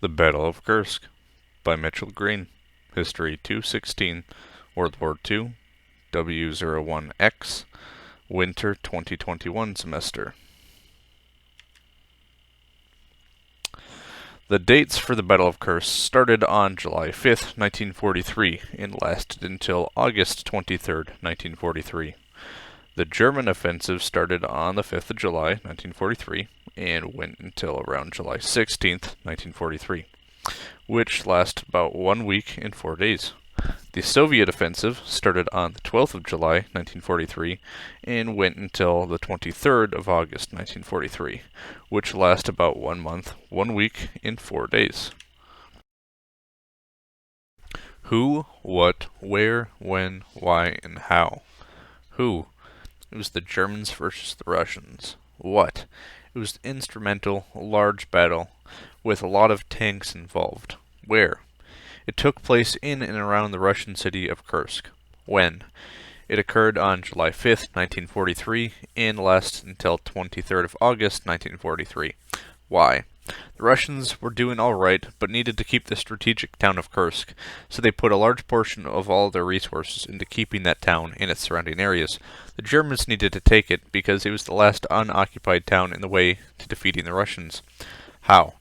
The Battle of Kursk by Mitchell Green. History 216, World War II, W01X, Winter 2021 semester. The dates for the Battle of Kursk started on July 5th, 1943, and lasted until August 23rd, 1943. The German offensive started on the 5th of July, 1943, and went until around July 16th, 1943, which lasted about 1 week and 4 days. The Soviet offensive started on the 12th of July, 1943, and went until the 23rd of August, 1943, which lasted about 1 month, 1 week, and 4 days. Who, what, where, when, why, and how. Who? It was the Germans versus the Russians. What? It was an instrumental, large battle with a lot of tanks involved. Where? It took place in and around the Russian city of Kursk. When? It occurred on July 5th, 1943, and lasted until 23rd of August, 1943. Why? The Russians were doing all right, but needed to keep the strategic town of Kursk, so they put a large portion of all their resources into keeping that town and its surrounding areas. The Germans needed to take it because it was the last unoccupied town in the way to defeating the Russians. How?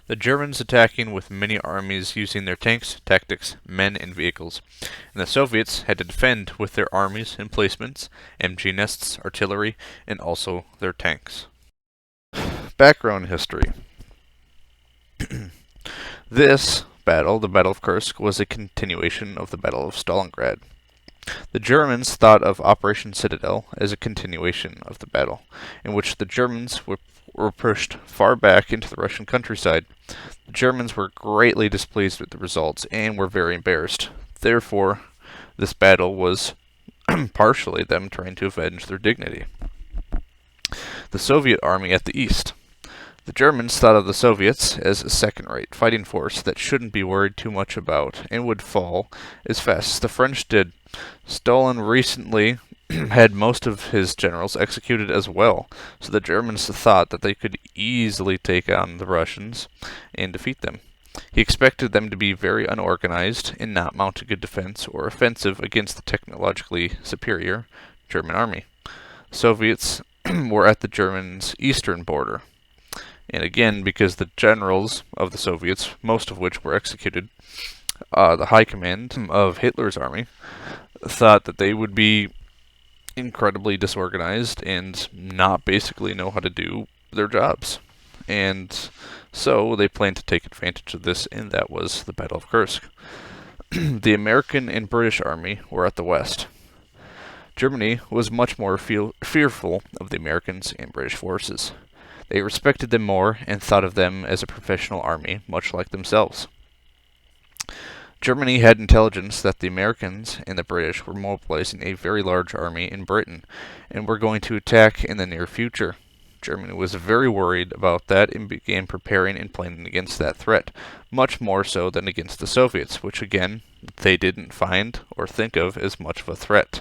The Germans attacking with many armies using their tanks, tactics, men, and vehicles, and the Soviets had to defend with their armies, emplacements, MG nests, artillery, and also their tanks. Background history. This battle, the Battle of Kursk, was a continuation of the Battle of Stalingrad. The Germans thought of Operation Citadel as a continuation of the battle, in which the Germans were pushed far back into the Russian countryside. The Germans were greatly displeased with the results and were very embarrassed. Therefore, this battle was partially them trying to avenge their dignity. The Soviet army at the east. The Germans thought of the Soviets as a second-rate fighting force that shouldn't be worried too much about and would fall as fast as the French did. Stalin recently had most of his generals executed as well, so the Germans thought that they could easily take on the Russians and defeat them. He expected them to be very unorganized and not mount a good defense or offensive against the technologically superior German army. The Soviets were at the Germans' eastern border. And again, because the generals of the Soviets, most of which were executed, the high command of Hitler's army, thought that they would be incredibly disorganized and not basically know how to do their jobs. And so they planned to take advantage of this, and that was the Battle of Kursk. The American and British army were at the west. Germany was much more fearful of the Americans and British forces. They respected them more and thought of them as a professional army, much like themselves. Germany had intelligence that the Americans and the British were mobilizing a very large army in Britain and were going to attack in the near future. Germany was very worried about that and began preparing and planning against that threat, much more so than against the Soviets, which again, they didn't find or think of as much of a threat.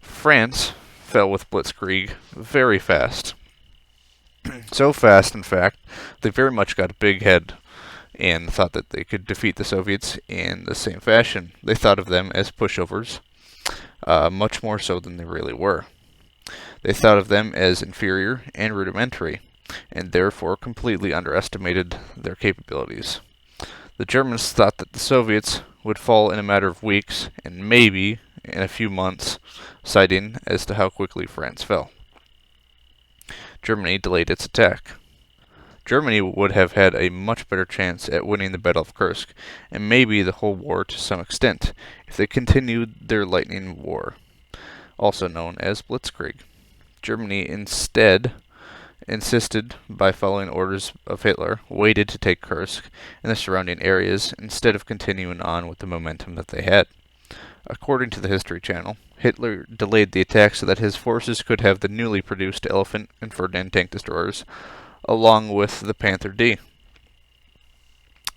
France fell with Blitzkrieg very fast. So fast, in fact, they very much got a big head and thought that they could defeat the Soviets in the same fashion. They thought of them as pushovers, much more so than they really were. They thought of them as inferior and rudimentary, and therefore completely underestimated their capabilities. The Germans thought that the Soviets would fall in a matter of weeks, and maybe in a few months, citing as to how quickly France fell. Germany delayed its attack. Germany would have had a much better chance at winning the Battle of Kursk, and maybe the whole war to some extent, if they continued their lightning war, also known as Blitzkrieg. Germany instead insisted, by following orders of Hitler, waited to take Kursk and the surrounding areas instead of continuing on with the momentum that they had. According to the History Channel, Hitler delayed the attack so that his forces could have the newly produced Elephant and Ferdinand tank destroyers, along with the Panther D.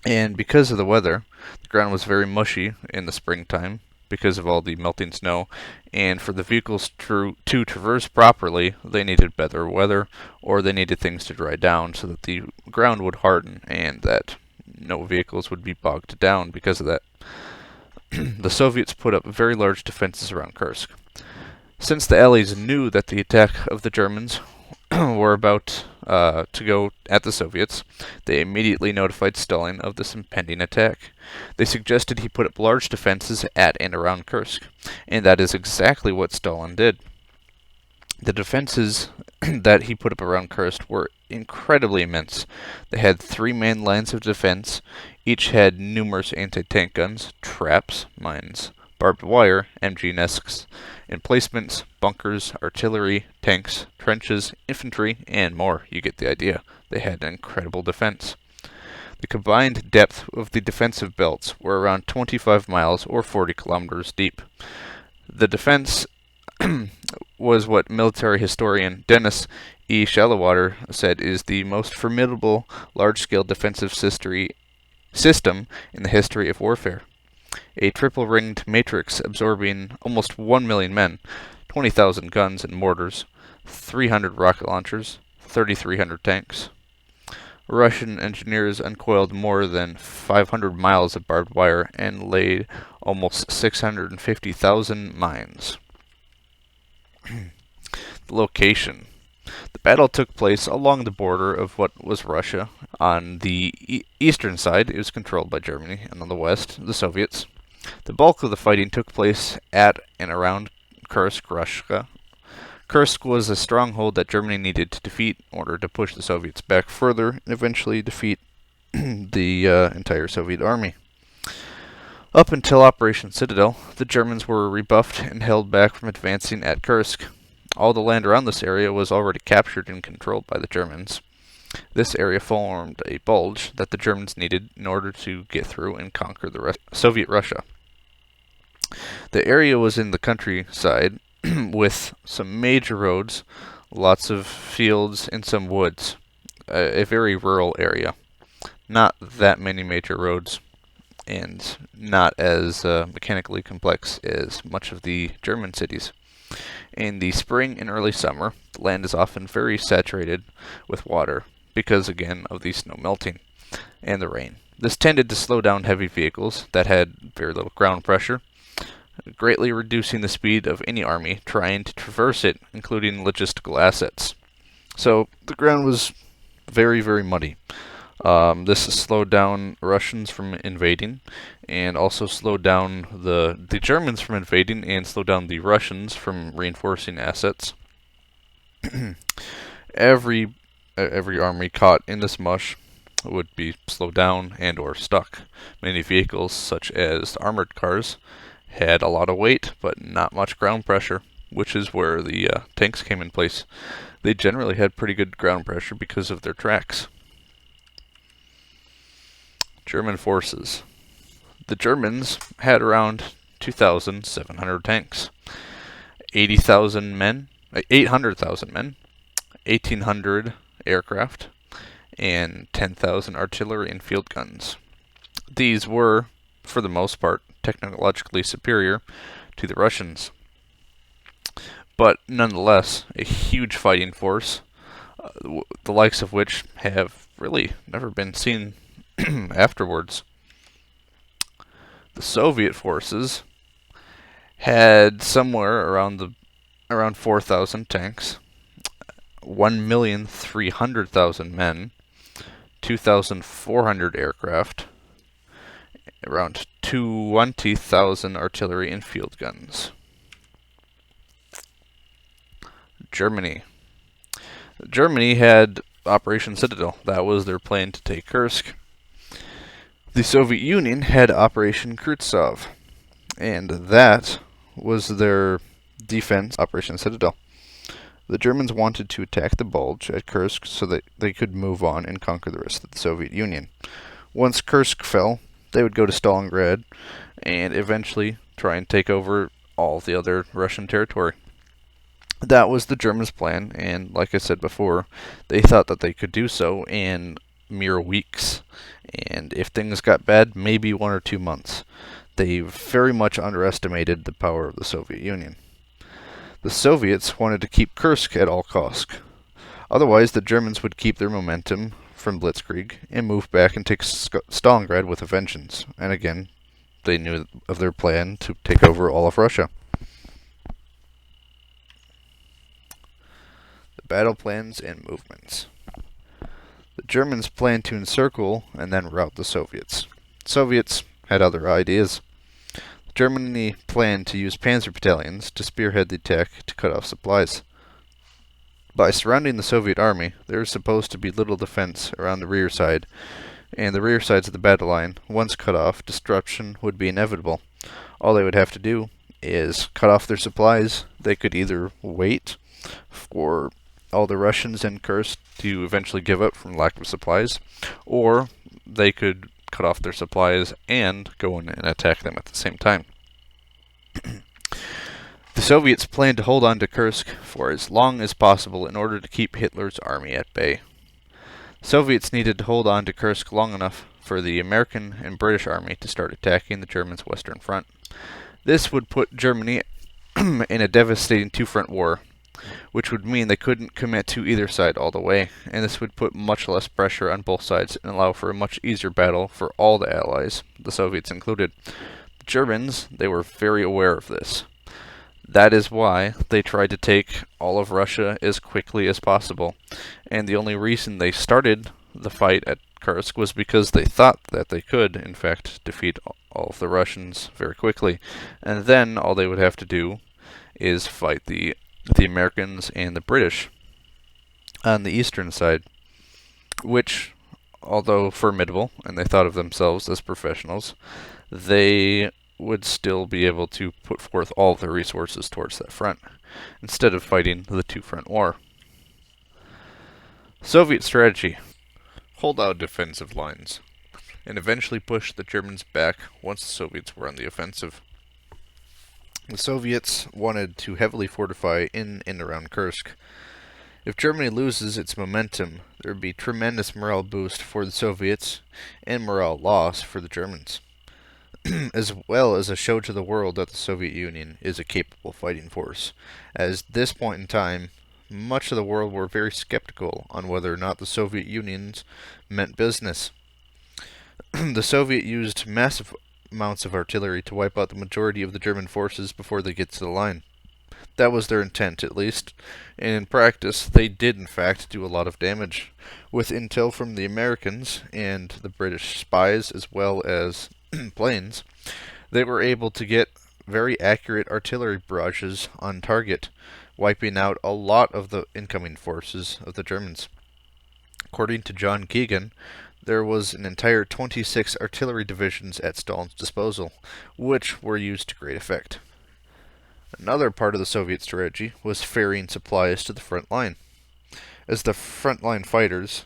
And because of the weather, the ground was very mushy in the springtime, because of all the melting snow, and for the vehicles to traverse properly, they needed better weather, or they needed things to dry down so that the ground would harden and that no vehicles would be bogged down because of that. The Soviets put up very large defenses around Kursk. Since the Allies knew that the attack of the Germans were about to go at the Soviets, they immediately notified Stalin of this impending attack. They suggested he put up large defenses at and around Kursk, and that is exactly what Stalin did. The defenses that he put up around Kursk were incredibly immense. They had 3 main lines of defense. Each had numerous anti-tank guns, traps, mines, barbed wire, MG nests, emplacements, bunkers, artillery, tanks, trenches, infantry, and more. You get the idea. They had an incredible defense. The combined depth of the defensive belts were around 25 miles or 40 kilometers deep. The defense was what military historian Dennis E. Shallowater said is the most formidable large-scale defensive system in the history of warfare. A triple-ringed matrix absorbing almost 1 million men, 20,000 guns and mortars, 300 rocket launchers, 3,300 tanks. Russian engineers uncoiled more than 500 miles of barbed wire and laid almost 650,000 mines. The location. The battle took place along the border of what was Russia. On the eastern side, it was controlled by Germany, and on the west, the Soviets. The bulk of the fighting took place at and around Kursk, Russia. Kursk was a stronghold that Germany needed to defeat in order to push the Soviets back further and eventually defeat the entire Soviet army. Up until Operation Citadel, the Germans were rebuffed and held back from advancing at Kursk. All the land around this area was already captured and controlled by the Germans. This area formed a bulge that the Germans needed in order to get through and conquer the rest of Soviet Russia. The area was in the countryside with some major roads, lots of fields, and some woods. A very rural area. Not that many major roads, and not as mechanically complex as much of the German cities. In the spring and early summer, the land is often very saturated with water because, again, of the snow melting and the rain. This tended to slow down heavy vehicles that had very little ground pressure, greatly reducing the speed of any army trying to traverse it, including logistical assets. So the ground was very, very muddy. This slowed down Russians from invading, and also slowed down the Germans from invading, and slowed down the Russians from reinforcing assets. Every army caught in this mush would be slowed down and or stuck. Many vehicles, such as armored cars, had a lot of weight but not much ground pressure, which is where the tanks came in place. They generally had pretty good ground pressure because of their tracks. German forces. The Germans had around 2,700 tanks, 800,000 men, 1,800 aircraft, and 10,000 artillery and field guns. These were, for the most part, technologically superior to the Russians, but nonetheless a huge fighting force, the likes of which have really never been seen afterwards. The Soviet forces had somewhere around 4,000 tanks, 1,300,000 men, 2,400 aircraft, around 20,000 artillery and field guns. Germany. Germany had Operation Citadel. That was their plan to take Kursk. The Soviet Union had Operation Kursk, and that was their defense Operation Citadel. The Germans wanted to attack the bulge at Kursk so that they could move on and conquer the rest of the Soviet Union. Once Kursk fell, they would go to Stalingrad and eventually try and take over all the other Russian territory. That was the Germans' plan, and like I said before, they thought that they could do so in mere weeks, and if things got bad, maybe 1 or 2 months. They very much underestimated the power of the Soviet Union. The Soviets wanted to keep Kursk at all costs. Otherwise, the Germans would keep their momentum from Blitzkrieg and move back and take Stalingrad with a vengeance. And again, they knew of their plan to take over all of Russia. The battle plans and movements. The Germans planned to encircle and then rout the Soviets. The Soviets had other ideas. Germany planned to use panzer battalions to spearhead the attack to cut off supplies. By surrounding the Soviet army, there was supposed to be little defense around the rear side, and the rear sides of the battle line, once cut off, destruction would be inevitable. All they would have to do is cut off their supplies. They could either wait for all the Russians in Kursk to eventually give up from lack of supplies, or they could cut off their supplies and go in and attack them at the same time. The Soviets planned to hold on to Kursk for as long as possible in order to keep Hitler's army at bay. The Soviets needed to hold on to Kursk long enough for the American and British army to start attacking the Germans' western front. This would put Germany in a devastating two-front war, which would mean they couldn't commit to either side all the way, and this would put much less pressure on both sides and allow for a much easier battle for all the Allies, the Soviets included. The Germans, they were very aware of this. That is why they tried to take all of Russia as quickly as possible, and the only reason they started the fight at Kursk was because they thought that they could, in fact, defeat all of the Russians very quickly, and then all they would have to do is fight the Americans and the British on the eastern side, which, although formidable, and they thought of themselves as professionals, they would still be able to put forth all of their resources towards that front, instead of fighting the two-front war. Soviet strategy: hold out defensive lines, and eventually push the Germans back once the Soviets were on the offensive. The Soviets wanted to heavily fortify in and around Kursk. If Germany loses its momentum, there would be tremendous morale boost for the Soviets and morale loss for the Germans, as well as a show to the world that the Soviet Union is a capable fighting force. At this point in time, much of the world were very skeptical on whether or not the Soviet Union meant business. The Soviet used massive amounts of artillery to wipe out the majority of the German forces before they get to the line. That was their intent, at least, and in practice, they did in fact do a lot of damage. With intel from the Americans and the British spies, as well as planes, they were able to get very accurate artillery barrages on target, wiping out a lot of the incoming forces of the Germans. According to John Keegan, there was an entire 26 artillery divisions at Stalin's disposal, which were used to great effect. Another part of the Soviet strategy was ferrying supplies to the front line. As the frontline fighters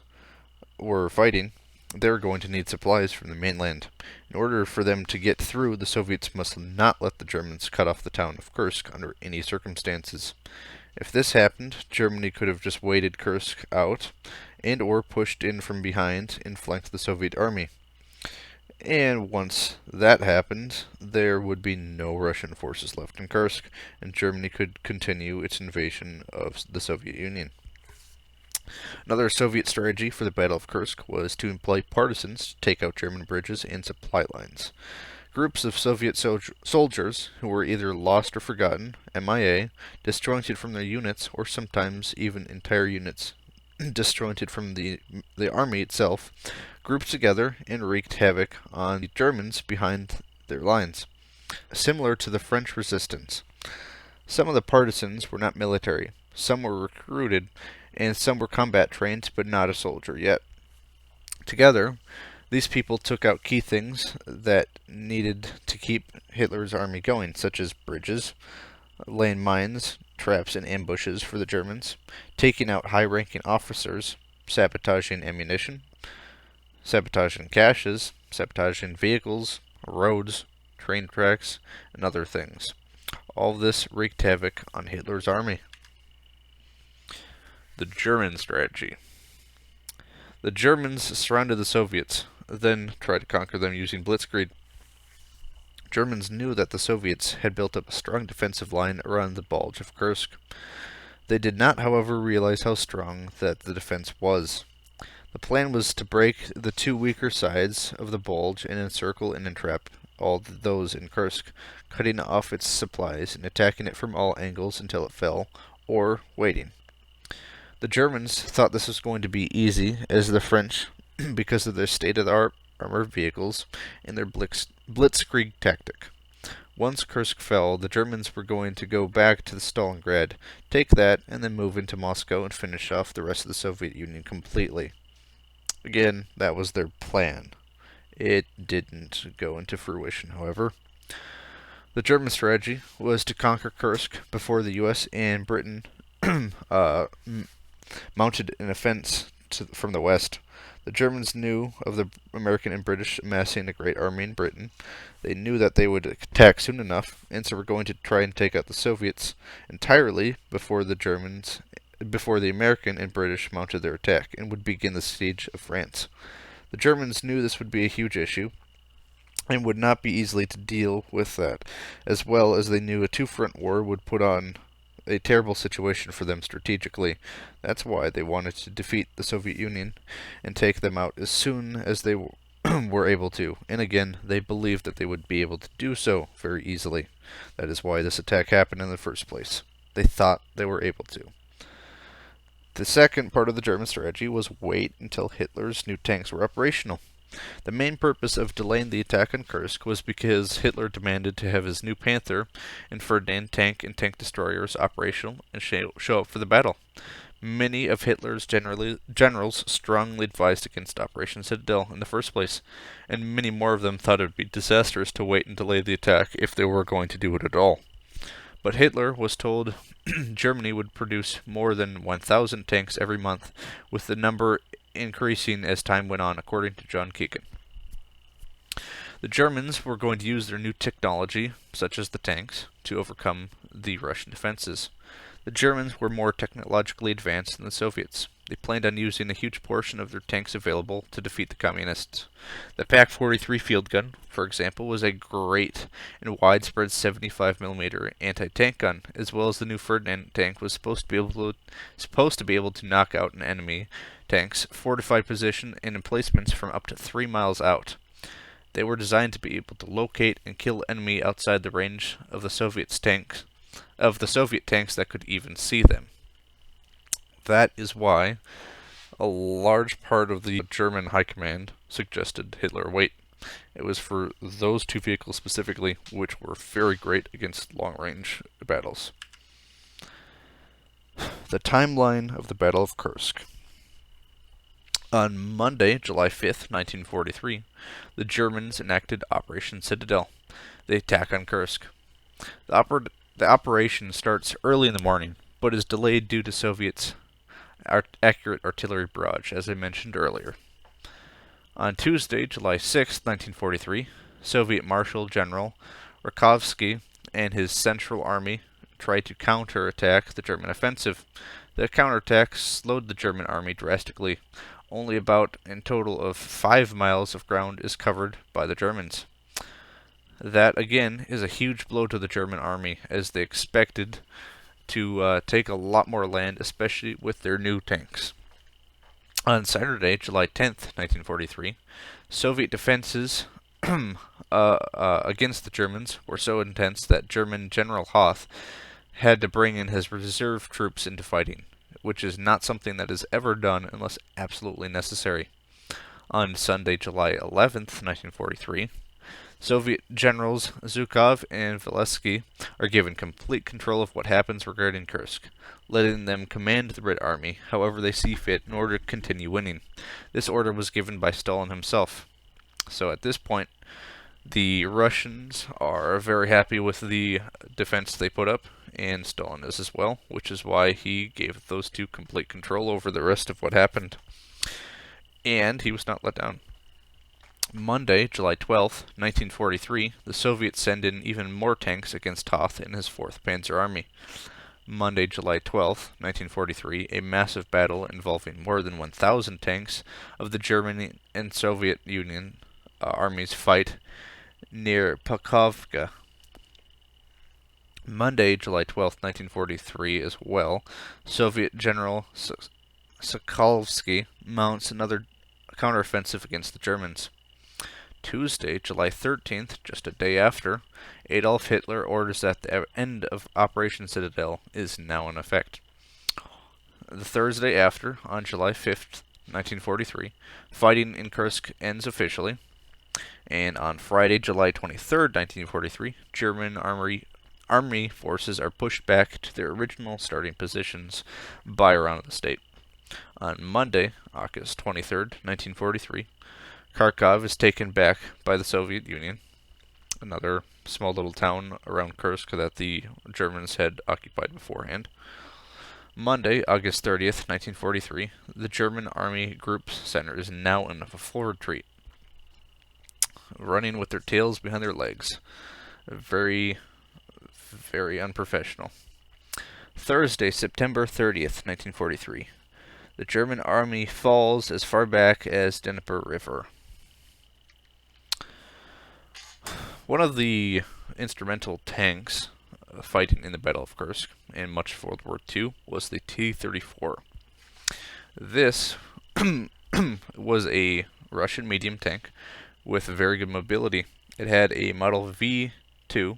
were fighting, they were going to need supplies from the mainland. In order for them to get through, the Soviets must not let the Germans cut off the town of Kursk under any circumstances. If this happened, Germany could have just waited Kursk out and or pushed in from behind and flanked the Soviet army. And once that happened, there would be no Russian forces left in Kursk, and Germany could continue its invasion of the Soviet Union. Another Soviet strategy for the Battle of Kursk was to employ partisans to take out German bridges and supply lines. Groups of Soviet soldiers who were either lost or forgotten, MIA, disjointed from their units, or sometimes even entire units disjointed from the army itself, grouped together and wreaked havoc on the Germans behind their lines, similar to the French resistance. Some of the partisans were not military, some were recruited, and some were combat trained but not a soldier yet. Together, these people took out key things that needed to keep Hitler's army going, such as bridges, laying mines, traps, and ambushes for the Germans, taking out high-ranking officers, sabotaging ammunition, sabotaging caches, sabotaging vehicles, roads, train tracks, and other things. All this wreaked havoc on Hitler's army. The German strategy. The Germans surrounded the Soviets, then tried to conquer them using blitzkrieg. Germans knew that the Soviets had built up a strong defensive line around the bulge of Kursk. They did not, however, realize how strong that the defense was. The plan was to break the two weaker sides of the bulge and encircle and entrap all those in Kursk, cutting off its supplies and attacking it from all angles until it fell, or waiting. The Germans thought this was going to be easy, as the French, because of their state-of-the-art armored vehicles and their blitzkrieg tactic. Once Kursk fell, the Germans were going to go back to Stalingrad, take that, and then move into Moscow and finish off the rest of the Soviet Union completely. Again, that was their plan. It didn't go into fruition, however. The German strategy was to conquer Kursk before the U.S. and Britain mounted an offense from the west. The Germans knew of the American and British amassing a great army in Britain. They knew that they would attack soon enough, and so were going to try and take out the Soviets entirely before the American and British mounted their attack and would begin the siege of France. The Germans knew this would be a huge issue and would not be easily to deal with that, as well as they knew a two-front war would put on a terrible situation for them strategically. That's why they wanted to defeat the Soviet Union and take them out as soon as they were able to. And again, they believed that they would be able to do so very easily. That is why this attack happened in the first place. They thought they were able to. The second part of the German strategy was wait until Hitler's new tanks were operational. The main purpose of delaying the attack on Kursk was because Hitler demanded to have his new Panther and Ferdinand tank and tank destroyers operational and show up for the battle. Many of Hitler's generals strongly advised against Operation Citadel in the first place, and many more of them thought it would be disastrous to wait and delay the attack if they were going to do it at all. But Hitler was told Germany would produce more than 1,000 tanks every month, with the number increasing as time went on, according to John Keegan. The Germans were going to use their new technology, such as the tanks, to overcome the Russian defenses. The Germans were more technologically advanced than the Soviets. They planned on using a huge portion of their tanks available to defeat the Communists. The Pak-43 field gun, for example, was a great and widespread 75mm anti-tank gun, as well as the new Ferdinand tank was supposed to be able to knock out an enemy tank's fortified position and emplacements from up to 3 miles out. They were designed to be able to locate and kill enemy outside the range of the Soviet tanks that could even see them. That is why a large part of the German high command suggested Hitler wait. It was for those two vehicles specifically, which were very great against long-range battles. The timeline of the Battle of Kursk. On Monday, July 5th, 1943, the Germans enacted Operation Citadel, the attack on Kursk. The operation starts early in the morning, but is delayed due to Soviets' accurate artillery barrage, as I mentioned earlier. On Tuesday, July 6, 1943, Soviet Marshal General Rakovsky and his Central Army tried to counterattack the German offensive. The counterattack slowed the German army drastically. Only about in total of 5 miles of ground is covered by the Germans. That, again, is a huge blow to the German army, as they expected to take a lot more land, especially with their new tanks. On Saturday, July 10th, 1943, Soviet defenses against the Germans were so intense that German General Hoth had to bring in his reserve troops into fighting, which is not something that is ever done unless absolutely necessary. On Sunday, July 11th, 1943, Soviet generals Zhukov and Valesky are given complete control of what happens regarding Kursk, letting them command the Red Army however they see fit in order to continue winning. This order was given by Stalin himself. So at this point, the Russians are very happy with the defense they put up, and Stalin is as well, which is why he gave those two complete control over the rest of what happened. And he was not let down. Monday, July 12th, 1943, the Soviets send in even more tanks against Hoth and his 4th Panzer Army. Monday, July 12th, 1943, a massive battle involving more than 1,000 tanks of the German and Soviet Union armies fight near Pakhovka. Monday, July 12th, 1943 as well, Soviet General Sokolovsky mounts another counteroffensive against the Germans. Tuesday, July 13th, just a day after, Adolf Hitler orders that the end of Operation Citadel is now in effect. The Thursday after, on July 5th, 1943, fighting in Kursk ends officially. And on Friday, July 23rd, 1943, German army forces are pushed back to their original starting positions by around the state. On Monday, August 23rd, 1943, Kharkov is taken back by the Soviet Union, another small little town around Kursk that the Germans had occupied beforehand. Monday, August 30th, 1943, the German Army Group Center is now in a full retreat, running with their tails behind their legs. Very, very unprofessional. Thursday, September 30th, 1943. The German army falls as far back as Dnieper River. One of the instrumental tanks fighting in the Battle of Kursk and much of World War II was the T-34. This was a Russian medium tank with very good mobility. It had a Model V2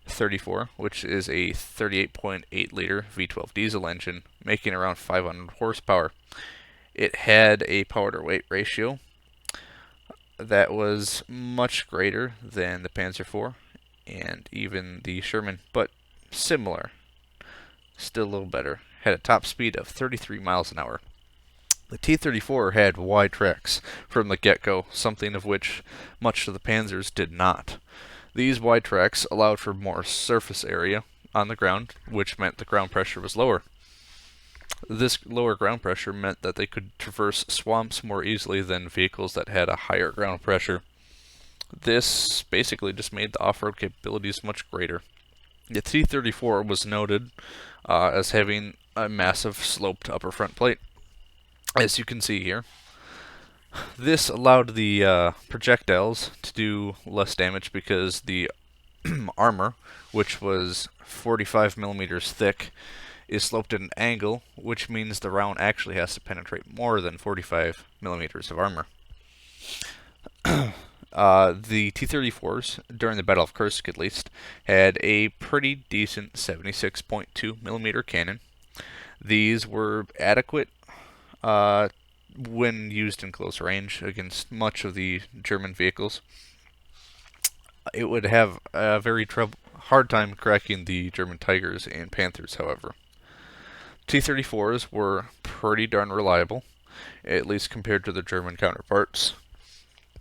34, which is a 38.8 liter V12 diesel engine, making around 500 horsepower. It had a power to weight ratio that was much greater than the Panzer IV and even the Sherman, but similar. Still a little better. Had a top speed of 33 miles an hour. The T-34 had wide tracks from the get-go, something of which much of the Panzers did not. These wide tracks allowed for more surface area on the ground, which meant the ground pressure was lower. This lower ground pressure meant that they could traverse swamps more easily than vehicles that had a higher ground pressure. This basically just made the off-road capabilities much greater. The T-34 was noted as having a massive sloped upper front plate, as you can see here. This allowed the projectiles to do less damage because the armor, which was 45 millimeters thick, is sloped at an angle, which means the round actually has to penetrate more than 45 millimeters of armor. The T-34s, during the Battle of Kursk at least, had a pretty decent 76.2 millimeter cannon. These were adequate when used in close range against much of the German vehicles. It would have a very hard time cracking the German Tigers and Panthers, however. T-34s were pretty darn reliable, at least compared to their German counterparts.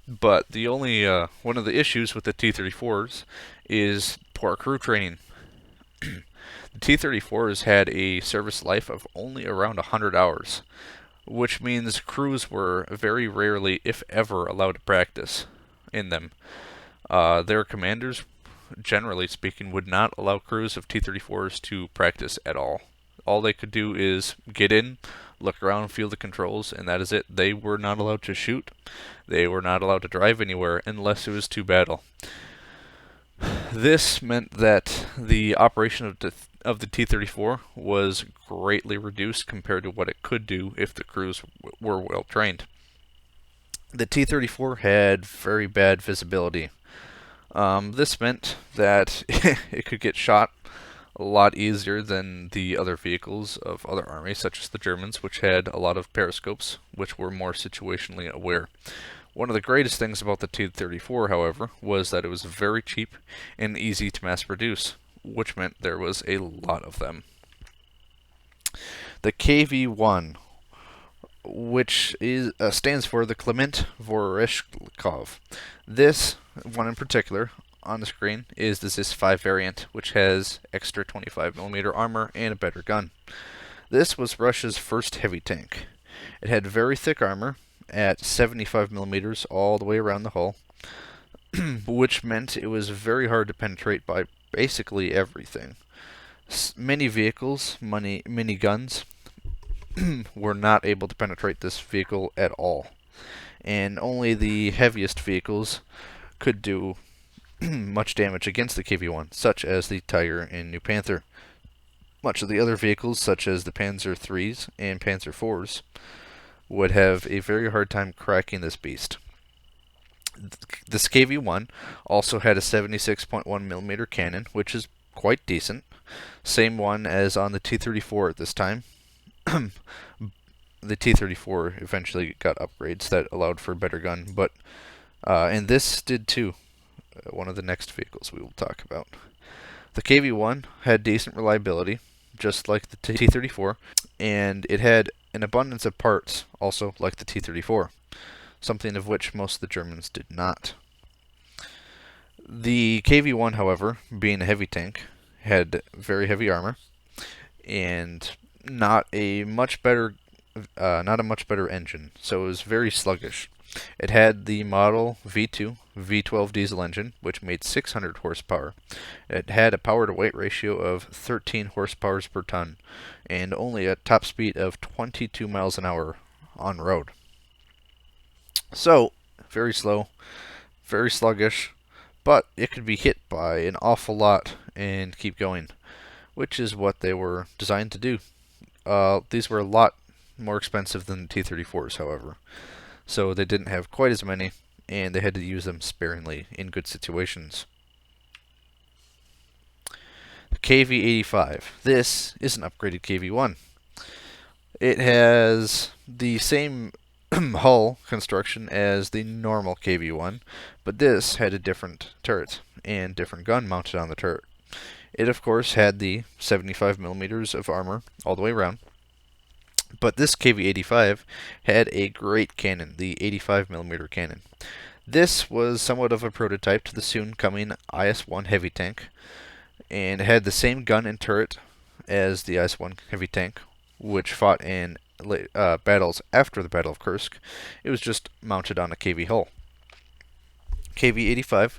But the only one of the issues with the T-34s is poor crew training. The T-34s had a service life of only around 100 hours, which means crews were very rarely, if ever, allowed to practice in them. Their commanders, generally speaking, would not allow crews of T-34s to practice at all. All they could do is get in, look around, feel the controls, and that is it. They were not allowed to shoot. They were not allowed to drive anywhere unless it was to battle. This meant that the operation of the T-34 was greatly reduced compared to what it could do if the crews were well trained. The T-34 had very bad visibility. This meant that it could get shot a lot easier than the other vehicles of other armies, such as the Germans, which had a lot of periscopes, which were more situationally aware. One of the greatest things about the T-34, however, was that it was very cheap and easy to mass produce, which meant there was a lot of them. The KV-1, which stands for the Klement Voreshkov. This one in particular on the screen is the ZIS-5 variant, which has extra 25mm armor and a better gun. This was Russia's first heavy tank. It had very thick armor at 75mm all the way around the hull, which meant it was very hard to penetrate by basically everything. Many vehicles, many guns, were not able to penetrate this vehicle at all, and only the heaviest vehicles could do much damage against the KV-1, such as the Tiger and New Panther. Much of the other vehicles, such as the Panzer IIIs and Panzer IVs, would have a very hard time cracking this beast. This KV-1 also had a 76.1mm cannon, which is quite decent. Same one as on the T-34 at this time. The T-34 eventually got upgrades that allowed for a better gun, but and this did too. One of the next vehicles we will talk about. The KV-1 had decent reliability, just like the T-34, and it had an abundance of parts, also like the T-34, something of which most of the Germans did not. The KV-1, however, being a heavy tank, had very heavy armor and not a much better engine, so it was very sluggish. It had the model V2 V12 diesel engine, which made 600 horsepower. It had a power-to-weight ratio of 13 horsepower per ton, and only a top speed of 22 miles an hour on road. So, very slow, very sluggish, but it could be hit by an awful lot and keep going, which is what they were designed to do. These were a lot more expensive than the T-34s, however, so they didn't have quite as many, and they had to use them sparingly in good situations. The KV-85. This is an upgraded KV-1. It has the same hull construction as the normal KV-1, but this had a different turret and different gun mounted on the turret. It, of course, had the 75mm of armor all the way around, but this KV-85 had a great cannon, the 85mm cannon. This was somewhat of a prototype to the soon coming IS-1 heavy tank, and it had the same gun and turret as the IS-1 heavy tank, which fought in battles after the Battle of Kursk. It was just mounted on a KV hull. KV-85,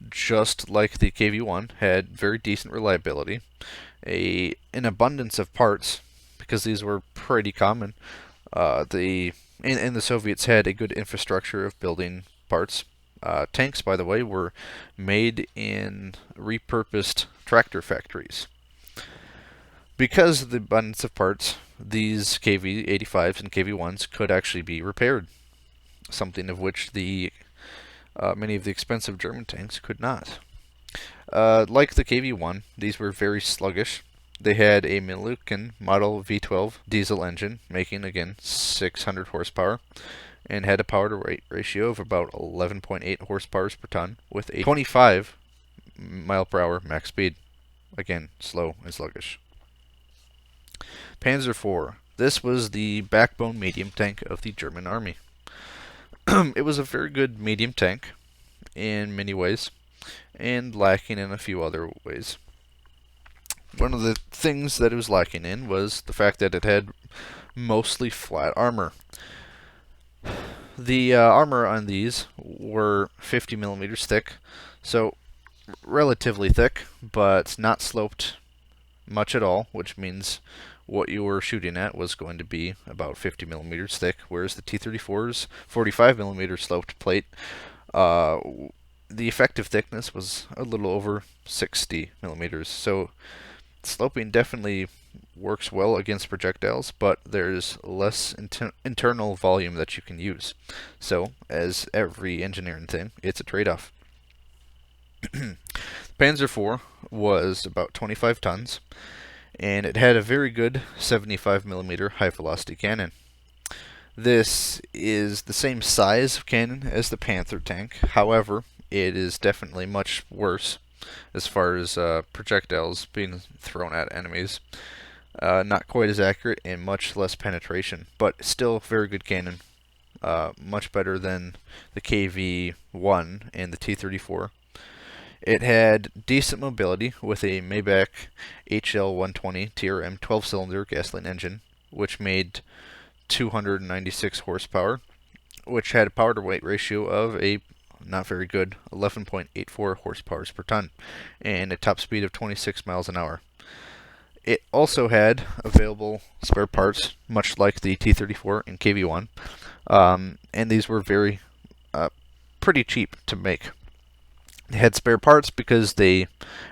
just like the KV-1, had very decent reliability, an abundance of parts, because these were pretty common. The Soviets had a good infrastructure of building parts. Tanks, by the way, were made in repurposed tractor factories. Because of the abundance of parts, these KV-85s and KV-1s could actually be repaired, something of which the many of the expensive German tanks could not. Like the KV-1, these were very sluggish. They had a Milukin Model V12 diesel engine, making, again, 600 horsepower, and had a power-to-weight ratio of about 11.8 horsepower per ton, with a 25 mile per hour max speed. Again, slow and sluggish. Panzer IV. This was the backbone medium tank of the German army. It was a very good medium tank in many ways, and lacking in a few other ways. One of the things that it was lacking in was the fact that it had mostly flat armor. The armor on these were 50mm thick, so relatively thick, but not sloped much at all, which means what you were shooting at was going to be about 50mm thick, whereas the T-34's 45mm sloped plate, the effective thickness was a little over 60mm. So sloping definitely works well against projectiles, but there's less internal volume that you can use. So, as every engineering thing, it's a trade-off. Panzer IV was about 25 tons, and it had a very good 75mm high-velocity cannon. This is the same size of cannon as the Panther tank, however, it is definitely much worse as far as projectiles being thrown at enemies. Not quite as accurate and much less penetration, but still very good cannon. Much better than the KV-1 and the T-34. It had decent mobility with a Maybach HL120 TRM 12-cylinder gasoline engine, which made 296 horsepower, which had a power-to-weight ratio of a not very good 11.84 horsepower per ton, and a top speed of 26 miles an hour. It also had available spare parts, much like the T-34 and KV-1, and these were very pretty cheap to make. They had spare parts because they,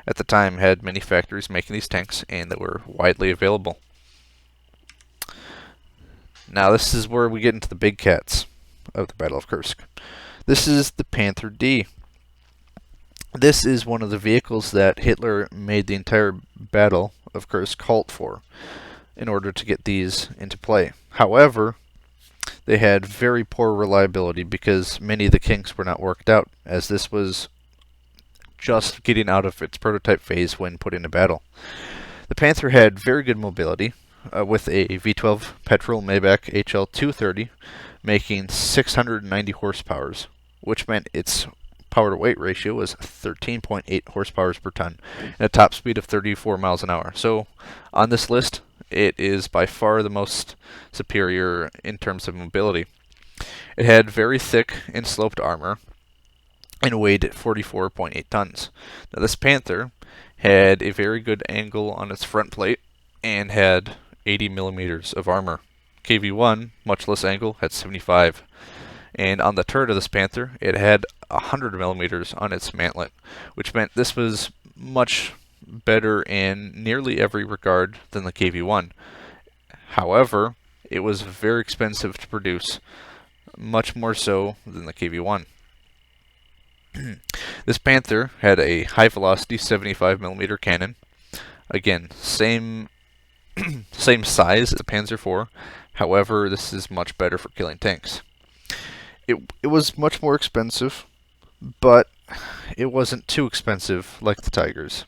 at the time, had many factories making these tanks and that were widely available. Now this is where we get into the big cats of the Battle of Kursk. This is the Panther D. This is one of the vehicles that Hitler made the entire Battle of Kursk halt for in order to get these into play. However, they had very poor reliability because many of the kinks were not worked out, as this was just getting out of its prototype phase when put into battle. The Panther had very good mobility, with a V12 petrol Maybach HL230 making 690 horsepower, which meant its power to weight ratio was 13.8 horsepower per ton and a top speed of 34 miles an hour. So on this list, it is by far the most superior in terms of mobility. It had very thick and sloped armor and weighed 44.8 tons. Now this Panther had a very good angle on its front plate and had 80 millimeters of armor. KV-1, much less angle, had 75. And on the turret of this Panther, it had 100 millimeters on its mantlet, which meant this was much better in nearly every regard than the KV-1. However, it was very expensive to produce, much more so than the KV-1. This Panther had a high velocity 75 millimeter cannon. Again, same size as the Panzer IV. However, this is much better for killing tanks. It was much more expensive, but it wasn't too expensive like the Tigers.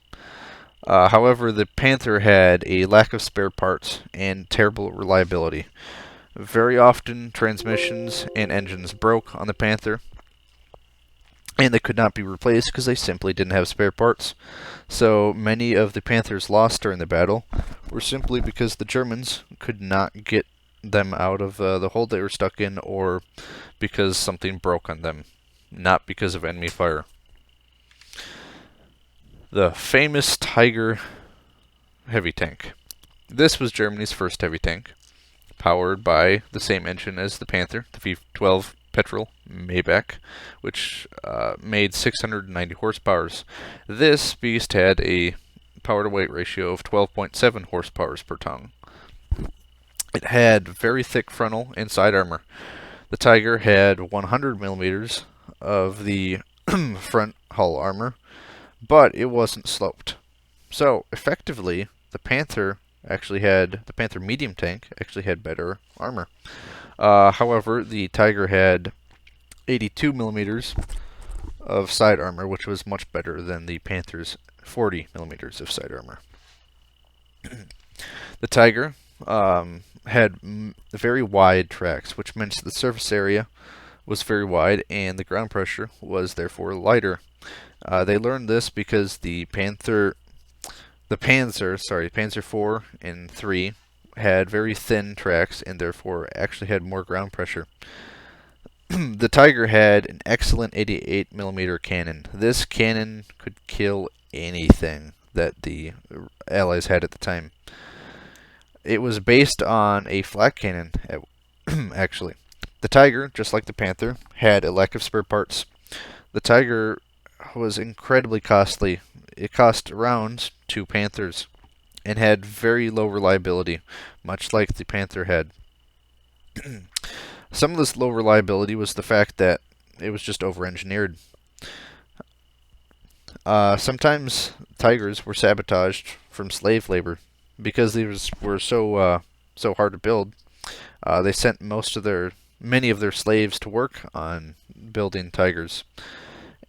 However, the Panther had a lack of spare parts and terrible reliability. Very often, transmissions and engines broke on the Panther, and they could not be replaced because they simply didn't have spare parts. So many of the Panthers lost during the battle were simply because the Germans could not get them out of the hole they were stuck in, or because something broke on them, not because of enemy fire. The famous Tiger heavy tank. This was Germany's first heavy tank, powered by the same engine as the Panther, the V12 petrol Maybach, which made 690 horsepower. This beast had a power to weight ratio of 12.7 horsepower per ton. It had very thick frontal and side armor. The Tiger had 100 millimeters of the front hull armor, but it wasn't sloped. So effectively, the Panther medium tank actually had better armor. However, the Tiger had 82 millimeters of side armor, which was much better than the Panther's 40 millimeters of side armor. The Tiger had very wide tracks, which meant the surface area was very wide and the ground pressure was therefore lighter. They learned this because the Panzer IV and III had very thin tracks and therefore actually had more ground pressure. The Tiger had an excellent 88 millimeter cannon. This cannon could kill anything that the Allies had at the time. It was based on a flat cannon, actually. The Tiger, just like the Panther, had a lack of spare parts. The Tiger was incredibly costly. It cost around 2 Panthers and had very low reliability, much like the Panther had. Some of this low reliability was the fact that it was just over-engineered. Sometimes Tigers were sabotaged from slave labor because these were so hard to build. They sent many of their slaves to work on building Tigers.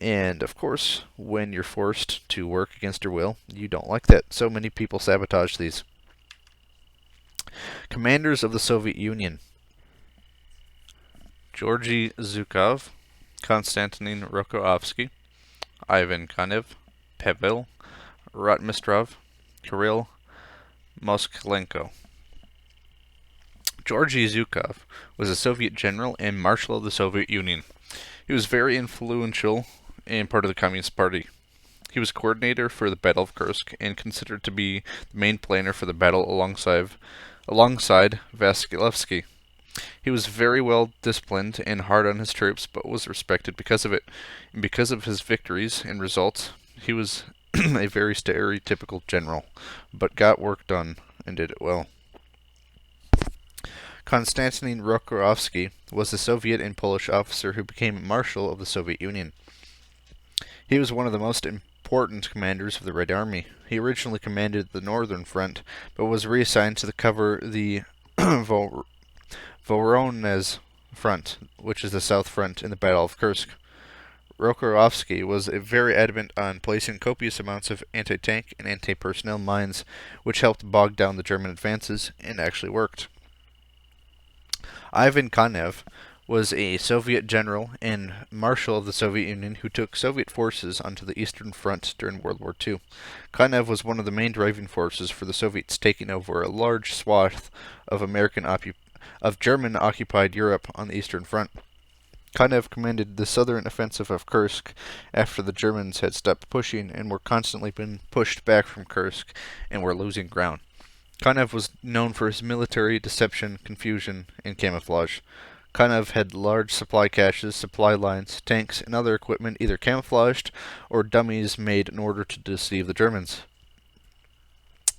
And of course, when you're forced to work against your will, you don't like that. So many people sabotage these. Commanders of the Soviet Union: Georgy Zhukov, Konstantin Rokorovsky, Ivan Konev, Pavel Rotmistrov, Kirill Moskalenko. Georgy Zhukov was a Soviet general and marshal of the Soviet Union. He was very influential and part of the Communist Party. He was coordinator for the Battle of Kursk and considered to be the main planner for the battle alongside Vasilevsky. He was very well disciplined and hard on his troops, but was respected because of it. And because of his victories and results, he was a very stereotypical general, but got work done and did it well. Konstantin Rokorovsky was a Soviet and Polish officer who became Marshal of the Soviet Union. He was one of the most important commanders of the Red Army. He originally commanded the Northern Front, but was reassigned to cover the Voronezh Front, which is the South Front in the Battle of Kursk. Rokorovsky was very adamant on placing copious amounts of anti-tank and anti-personnel mines, which helped bog down the German advances, and actually worked. Ivan Konev was a Soviet general and marshal of the Soviet Union who took Soviet forces onto the Eastern Front during World War II. Konev was one of the main driving forces for the Soviets taking over a large swath of German-occupied Europe on the Eastern Front. Konev commanded the southern offensive of Kursk after the Germans had stopped pushing and were constantly being pushed back from Kursk and were losing ground. Konev was known for his military deception, confusion, and camouflage. Konev had large supply caches, supply lines, tanks, and other equipment either camouflaged or dummies made in order to deceive the Germans.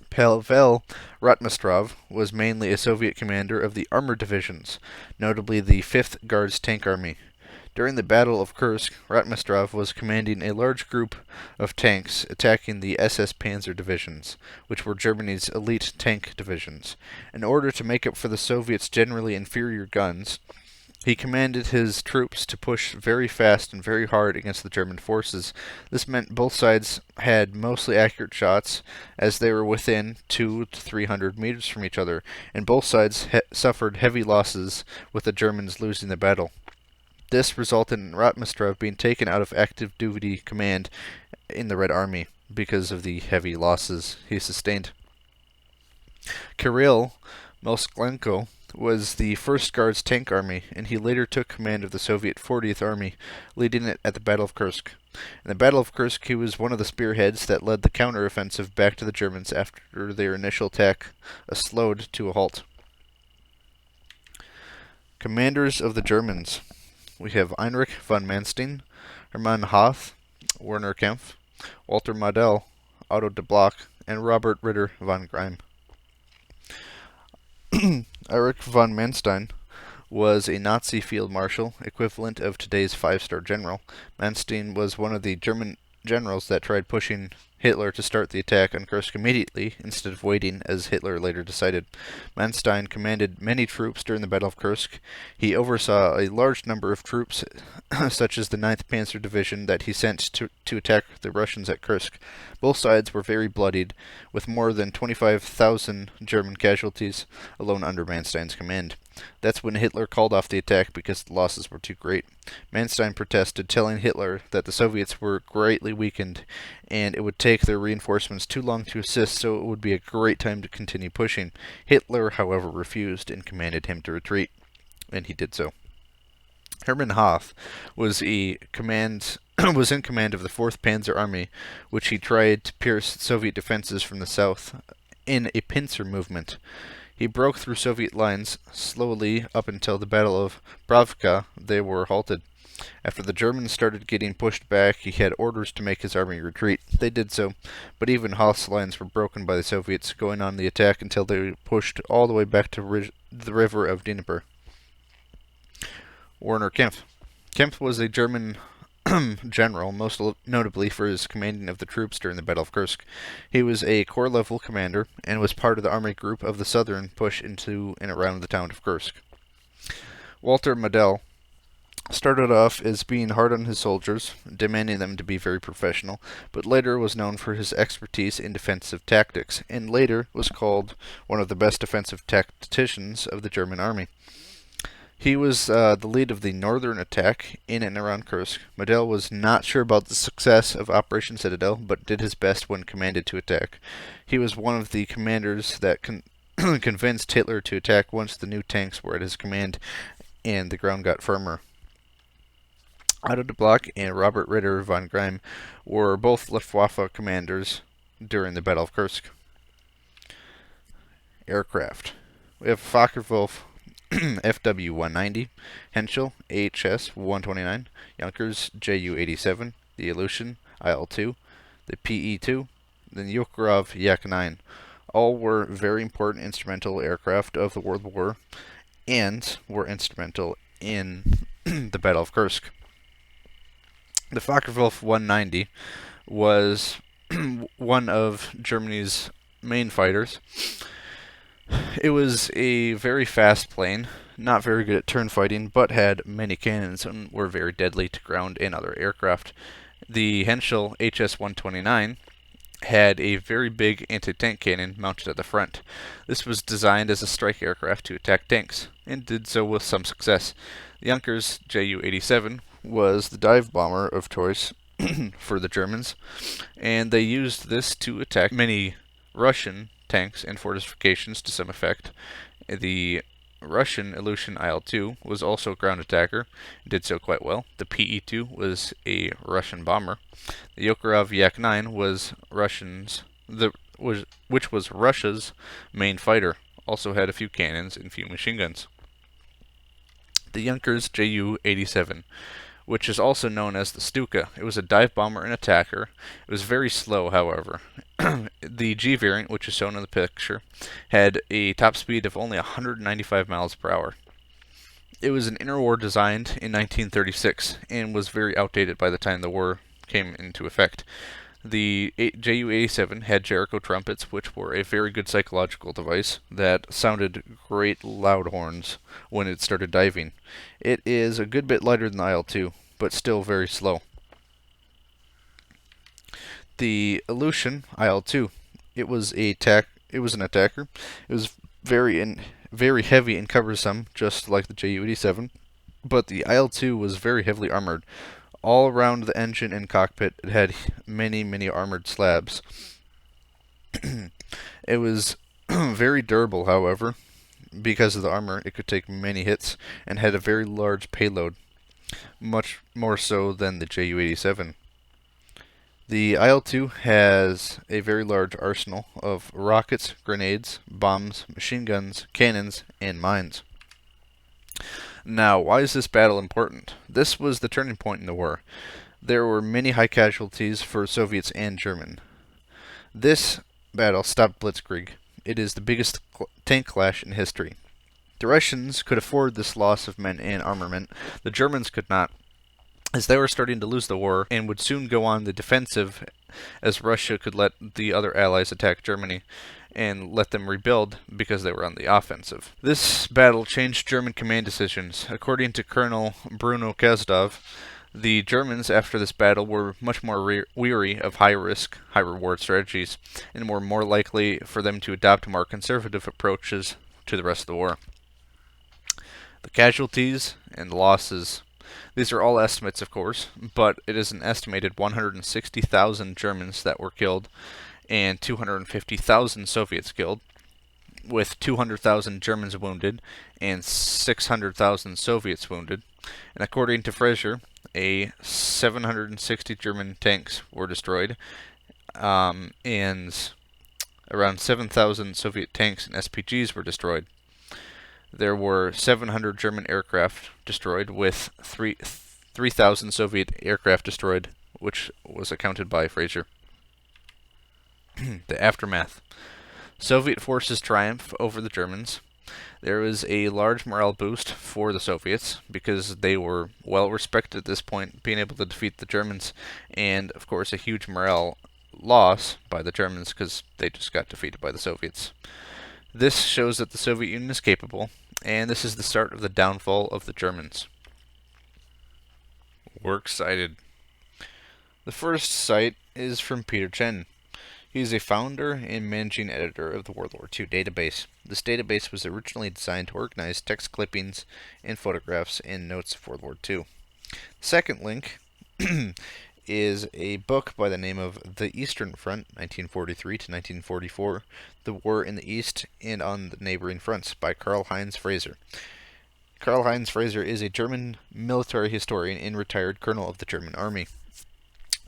Pavel Rotmistrov was mainly a Soviet commander of the armored divisions, notably the 5th Guards Tank Army. During the Battle of Kursk, Rotmistrov was commanding a large group of tanks attacking the SS Panzer divisions, which were Germany's elite tank divisions. In order to make up for the Soviets' generally inferior guns, he commanded his troops to push very fast and very hard against the German forces. This meant both sides had mostly accurate shots, as they were within 200 to 300 meters from each other, and both sides suffered heavy losses, with the Germans losing the battle. This resulted in Rotmistrov being taken out of active duty command in the Red Army because of the heavy losses he sustained. Kirill Mosklenko was the 1st Guards Tank Army, and he later took command of the Soviet 40th Army, leading it at the Battle of Kursk. In the Battle of Kursk, he was one of the spearheads that led the counteroffensive back to the Germans after their initial attack slowed to a halt. Commanders of the Germans. We have Heinrich von Manstein, Hermann Hoth, Werner Kempf, Walter Model, Otto de Block, and Robert Ritter von Greim. Erich von Manstein was a Nazi field marshal, equivalent of today's 5-star general. Manstein was one of the German generals that tried pushing Hitler to start the attack on Kursk immediately instead of waiting, as Hitler later decided. Manstein commanded many troops during the Battle of Kursk. He oversaw a large number of troops, such as the 9th Panzer Division that he sent to attack the Russians at Kursk. Both sides were very bloodied, with more than 25,000 German casualties alone under Manstein's command. That's when Hitler called off the attack because the losses were too great. Manstein protested, telling Hitler that the Soviets were greatly weakened and it would take their reinforcements too long to assist, so it would be a great time to continue pushing. Hitler, however, refused and commanded him to retreat, and he did so. Hermann Hoth was in command of the 4th Panzer Army, which he tried to pierce Soviet defenses from the south in a pincer movement. He broke through Soviet lines slowly up until the Battle of Pravka. They were halted. After the Germans started getting pushed back, he had orders to make his army retreat. They did so, but even Hoth's lines were broken by the Soviets, going on the attack until they pushed all the way back to the river of Dnieper. Werner Kempf. Kempf was a German general, most notably for his commanding of the troops during the Battle of Kursk. He was a corps-level commander and was part of the army group of the southern push into and around the town of Kursk. Walter Model started off as being hard on his soldiers, demanding them to be very professional, but later was known for his expertise in defensive tactics, and later was called one of the best defensive tacticians of the German army. He was the lead of the northern attack in and around Kursk. Model was not sure about the success of Operation Citadel, but did his best when commanded to attack. He was one of the commanders that convinced Hitler to attack once the new tanks were at his command and the ground got firmer. Otto de Block and Robert Ritter von Greim were both Luftwaffe commanders during the Battle of Kursk. Aircraft. We have Focke-Wulf FW-190, Henschel HS-129, Junkers Ju-87, the Aleutian IL-2, the PE-2, the Yukharov Yak-9. All were very important instrumental aircraft of the World War and were instrumental in the Battle of Kursk. The Focke-Wulf 190 was one of Germany's main fighters. It was a very fast plane, not very good at turn fighting, but had many cannons and were very deadly to ground and other aircraft. The Henschel HS-129 had a very big anti-tank cannon mounted at the front. This was designed as a strike aircraft to attack tanks, and did so with some success. The Junkers Ju-87 was the dive bomber of choice for the Germans, and they used this to attack many Russian tanks and fortifications to some effect. The Russian Aleutian IL-2 was also a ground attacker, and did so quite well. The PE-2 was a Russian bomber. The Yukharov Yak-9 was which was Russia's main fighter. Also had a few cannons and few machine guns. The Junkers Ju-87, which is also known as the Stuka. It was a dive bomber and attacker. It was very slow, however. The G variant, which is shown in the picture, had a top speed of only 195 miles per hour. It was an interwar designed in 1936 and was very outdated by the time the war came into effect. The Ju-87 had Jericho trumpets, which were a very good psychological device that sounded great loud horns when it started diving. It is a good bit lighter than the IL-2, but still very slow. The Aleutian IL-2, it was an attacker. It was very heavy and cumbersome, just like the Ju-87, but the IL-2 was very heavily armored. All around the engine and cockpit, it had many armored slabs. It was very durable, however. Because of the armor, it could take many hits and had a very large payload, much more so than the Ju-87. The IL-2 has a very large arsenal of rockets, grenades, bombs, machine guns, cannons, and mines. Now, why is this battle important? This was the turning point in the war. There were many high casualties for Soviets and German. This battle stopped Blitzkrieg. It is the biggest tank clash in history. The Russians could afford this loss of men and armament. The Germans could not, as they were starting to lose the war and would soon go on the defensive, as Russia could let the other allies attack Germany and let them rebuild because they were on the offensive. This battle changed German command decisions. According to Colonel Bruno Kasdov, the Germans after this battle were much more weary of high-risk, high-reward strategies, and were more likely for them to adopt more conservative approaches to the rest of the war. The casualties and losses, these are all estimates, of course, but it is an estimated 160,000 Germans that were killed and 250,000 Soviets killed, with 200,000 Germans wounded and 600,000 Soviets wounded. And according to Fraser, 760 German tanks were destroyed, and around 7,000 Soviet tanks and SPGs were destroyed. There were 700 German aircraft destroyed, with 3,000 Soviet aircraft destroyed, which was accounted by Fraser. The aftermath. Soviet forces triumph over the Germans. There was a large morale boost for the Soviets because they were well respected at this point, being able to defeat the Germans, and of course a huge morale loss by the Germans because they just got defeated by the Soviets. This shows that the Soviet Union is capable, and this is the start of the downfall of the Germans. We're excited. The first cite is from Peter Chen. He is a founder and managing editor of the World War II database. This database was originally designed to organize text clippings and photographs and notes of World War II. The second link is a book by the name of The Eastern Front, 1943 to 1944, The War in the East and on the Neighboring Fronts, by Karl-Heinz Fraser. Karl-Heinz Fraser is a German military historian and retired colonel of the German army.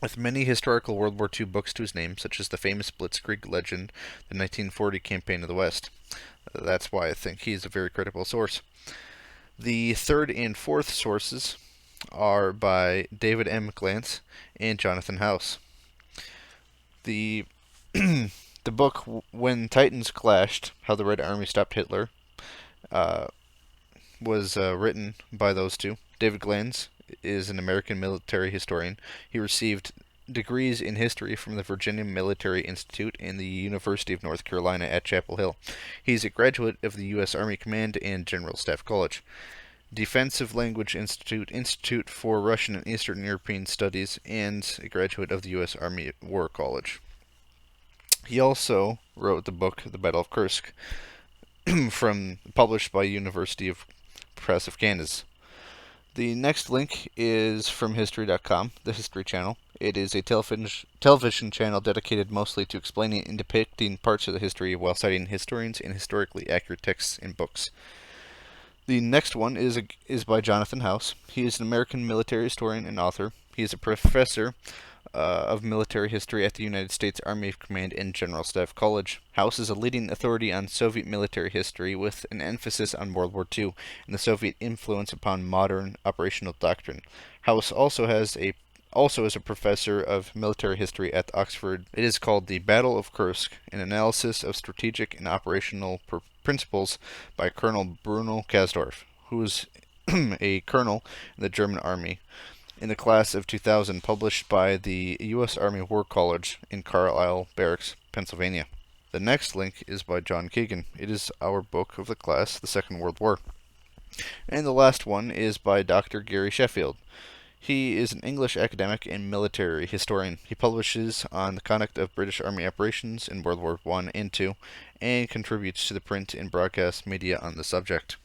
With many historical World War II books to his name, such as the famous Blitzkrieg legend, the 1940 Campaign of the West. That's why I think he's a very credible source. The third and fourth sources are by David M. Glantz and Jonathan House. The the book When Titans Clashed: How the Red Army Stopped Hitler uh, was written by those two. David Glantz is an American military historian. He received degrees in history from the Virginia Military Institute and the University of North Carolina at Chapel Hill. He's a graduate of the U.S. Army Command and General Staff College. Defensive Language Institute, Institute for Russian and Eastern European Studies, and a graduate of the U.S. Army War College. He also wrote the book The Battle of Kursk, published by University of Press of Kansas. The next link is from History.com, the History Channel. It is a television channel dedicated mostly to explaining and depicting parts of the history while citing historians and historically accurate texts in books. The next one is by Jonathan House. He is an American military historian and author. He is a professor of military history at the United States Army Command and General Staff College. House is a leading authority on Soviet military history with an emphasis on World War II and the Soviet influence upon modern operational doctrine. House also is a professor of military history at Oxford. It is called The Battle of Kursk, an analysis of strategic and operational principles by Colonel Bruno Kasdorf, who was a colonel in the German army, in the class of 2000, published by the U.S. Army War College in Carlisle Barracks, Pennsylvania. The next link is by John Keegan. It is our book of the class, The Second World War. And the last one is by Dr. Gary Sheffield. He is an English academic and military historian. He publishes on the conduct of British Army operations in World War I and II, and contributes to the print and broadcast media on the subject.